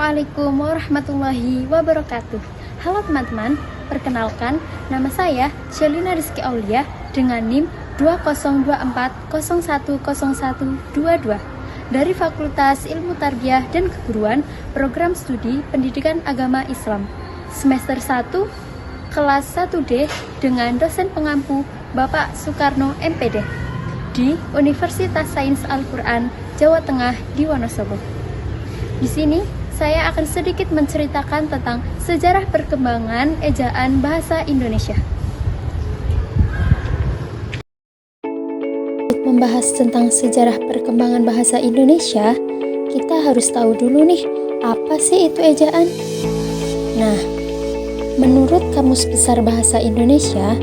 Assalamualaikum warahmatullahi wabarakatuh. Halo teman-teman, perkenalkan nama saya Shelina Rizky Aulia dengan NIM 2024010122 dari Fakultas Ilmu Tarbiyah dan Keguruan Program Studi Pendidikan Agama Islam semester 1 kelas 1D dengan dosen pengampu Bapak Soekarno MPD di Universitas Sains Al-Quran Jawa Tengah di Wonosobo. Di sini, saya akan sedikit menceritakan tentang sejarah perkembangan ejaan bahasa Indonesia. Untuk membahas tentang sejarah perkembangan bahasa Indonesia, kita harus tahu dulu nih, apa sih itu ejaan? Nah, menurut Kamus Besar Bahasa Indonesia,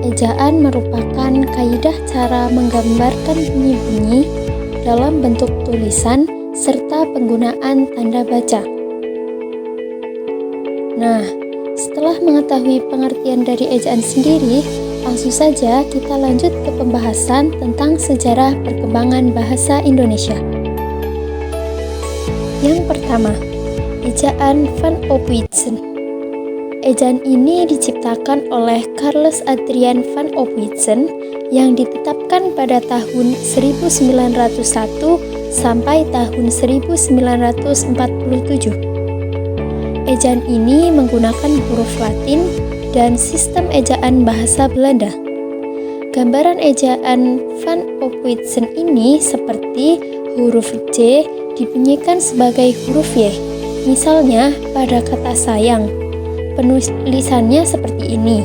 ejaan merupakan kaidah cara menggambarkan bunyi-bunyi dalam bentuk tulisan serta penggunaan tanda baca. Nah, setelah mengetahui pengertian dari ejaan sendiri, langsung saja kita lanjut ke pembahasan tentang sejarah perkembangan bahasa Indonesia. Yang pertama, ejaan Van Ophuijsen. Ejaan ini diciptakan oleh Carles Adriaen van Ophuijsen yang ditetapkan pada tahun 1901 sampai tahun 1947. Ejaan ini menggunakan huruf Latin dan sistem ejaan bahasa Belanda. Gambaran ejaan Van Ophuijsen ini seperti huruf C dibunyikan sebagai huruf Y. Misalnya pada kata sayang, penulisannya seperti ini.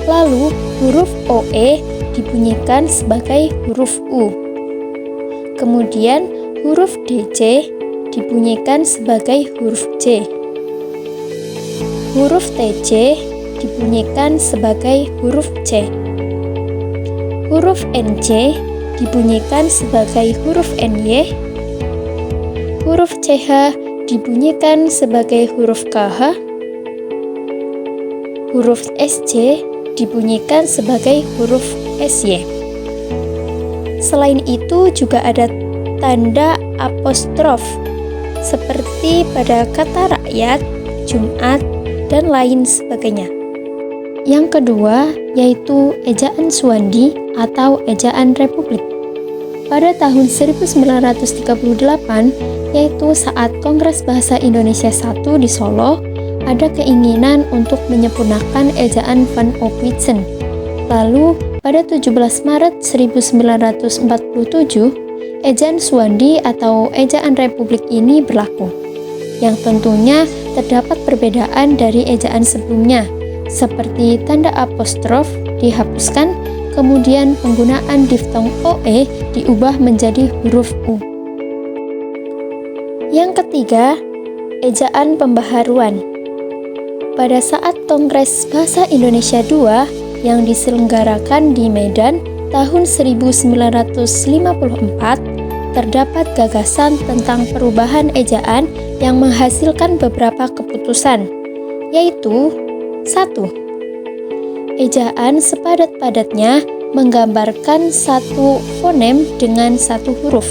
Lalu huruf OE dibunyikan sebagai huruf U. Kemudian huruf DC dibunyikan sebagai huruf C. Huruf TC dibunyikan sebagai huruf C. Huruf NC dibunyikan sebagai huruf NY. Huruf CH dibunyikan sebagai huruf KH. Huruf SC dibunyikan sebagai huruf SY. Selain itu juga ada tanda apostrof seperti pada kata rakyat, Jumat, dan lain sebagainya. Yang kedua yaitu ejaan Suwandi atau ejaan Republik. Pada tahun 1938, yaitu saat Kongres Bahasa Indonesia I di Solo, ada keinginan untuk menyempurnakan ejaan Van Ophuijsen. Lalu pada 17 Maret 1947, ejaan Suwandi atau ejaan Republik ini berlaku, yang tentunya terdapat perbedaan dari ejaan sebelumnya, seperti tanda apostrof dihapuskan, kemudian penggunaan diftong OE diubah menjadi huruf U. Yang ketiga, ejaan pembaharuan. Pada saat Kongres Bahasa Indonesia II yang diselenggarakan di Medan tahun 1954, terdapat gagasan tentang perubahan ejaan yang menghasilkan beberapa keputusan, yaitu 1. Ejaan sepadat-padatnya menggambarkan satu fonem dengan satu huruf.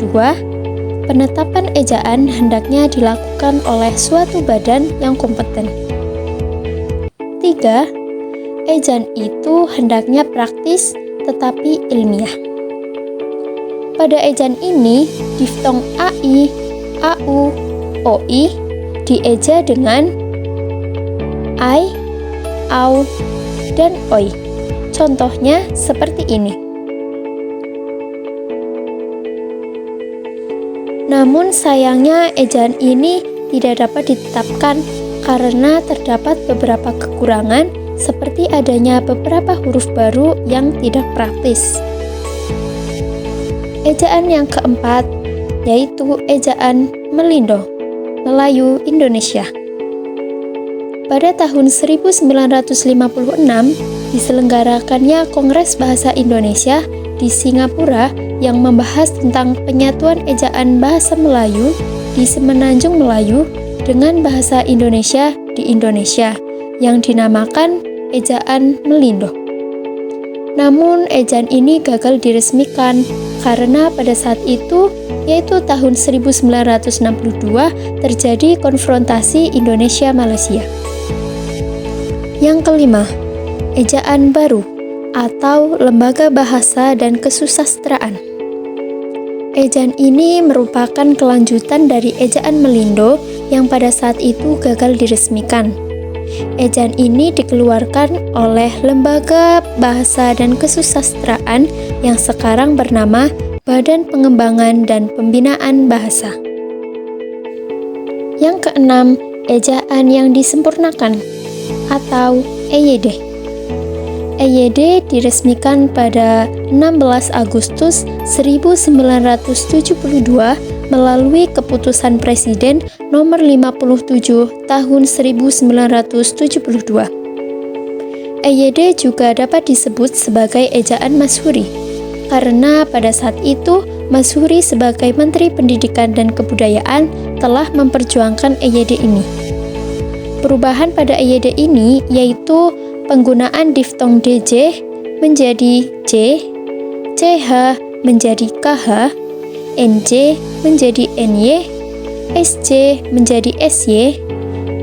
2. Penetapan ejaan hendaknya dilakukan oleh suatu badan yang kompeten. 3. Ejaan itu hendaknya praktis tetapi ilmiah. Pada ejaan ini, diftong AI, AU, OI dieja dengan I, AU, dan OI. Contohnya seperti ini. Namun sayangnya ejaan ini tidak dapat ditetapkan karena terdapat beberapa kekurangan seperti adanya beberapa huruf baru yang tidak praktis. Ejaan yang keempat yaitu ejaan Melindo, Melayu Indonesia. Pada tahun 1956 diselenggarakannya Kongres Bahasa Indonesia di Singapura yang membahas tentang penyatuan ejaan bahasa Melayu di Semenanjung Melayu dengan bahasa Indonesia di Indonesia yang dinamakan ejaan Melindo. Namun ejaan ini gagal diresmikan karena pada saat itu yaitu tahun 1962 terjadi konfrontasi Indonesia-Malaysia. Yang kelima, ejaan baru atau Lembaga Bahasa dan Kesusastraan. Ejaan ini merupakan kelanjutan dari ejaan Melindo yang pada saat itu gagal diresmikan. Ejaan ini dikeluarkan oleh Lembaga Bahasa dan Kesusastraan yang sekarang bernama Badan Pengembangan dan Pembinaan Bahasa. Yang keenam, ejaan yang disempurnakan atau EYD. EYD diresmikan pada 16 Agustus 1972 melalui Keputusan Presiden Nomor 57 Tahun 1972. EYD juga dapat disebut sebagai ejaan Masyhuri, karena pada saat itu Masyhuri sebagai Menteri Pendidikan dan Kebudayaan telah memperjuangkan EYD ini. Perubahan pada EYD ini yaitu penggunaan diftong DJ menjadi J, CH menjadi KH, NJ menjadi NY, SJ menjadi SY,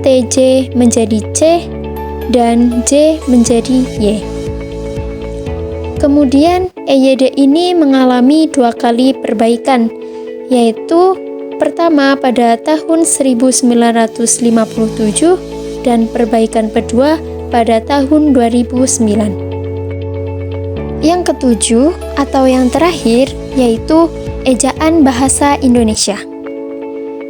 TJ menjadi C, dan J menjadi Y. Kemudian EYD ini mengalami 2 kali perbaikan, yaitu pertama pada tahun 1957 dan perbaikan kedua pada tahun 2009. Yang ketujuh atau yang terakhir yaitu Ejaan Bahasa Indonesia.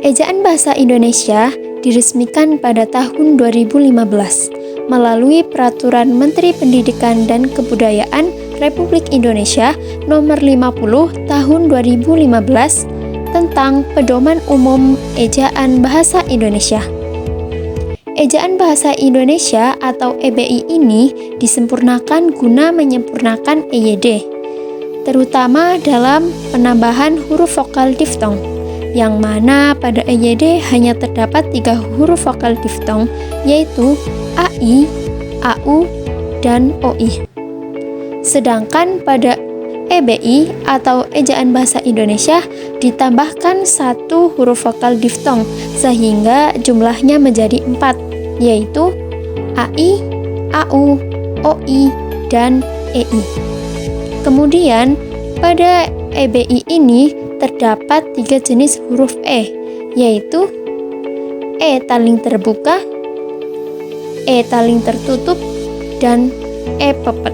Ejaan Bahasa Indonesia diresmikan pada tahun 2015 melalui Peraturan Menteri Pendidikan dan Kebudayaan Republik Indonesia Nomor 50 Tahun 2015 tentang Pedoman Umum Ejaan Bahasa Indonesia. Ejaan Bahasa Indonesia atau EBI ini disempurnakan guna menyempurnakan EYD, terutama dalam penambahan huruf vokal diftong, yang mana pada EYD hanya terdapat 3 huruf vokal diftong, yaitu AI, AU, dan OI. Sedangkan pada EBI atau Ejaan Bahasa Indonesia ditambahkan 1 huruf vokal diftong sehingga jumlahnya menjadi 4, yaitu AI, AU, OI, dan EI. Kemudian pada EBI ini terdapat 3 jenis huruf E, yaitu E taling terbuka, E taling tertutup, dan E pepet.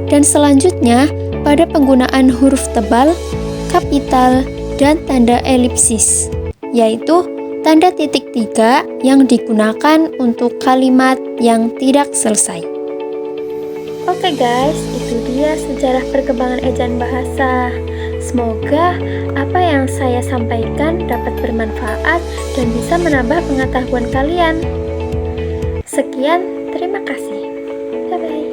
Dan selanjutnya pada penggunaan huruf tebal, kapital, dan tanda elipsis, yaitu tanda titik 3 yang digunakan untuk kalimat yang tidak selesai. Oke guys, itu dia sejarah perkembangan ejaan bahasa. Semoga apa yang saya sampaikan dapat bermanfaat dan bisa menambah pengetahuan kalian. Sekian, terima kasih. Bye-bye.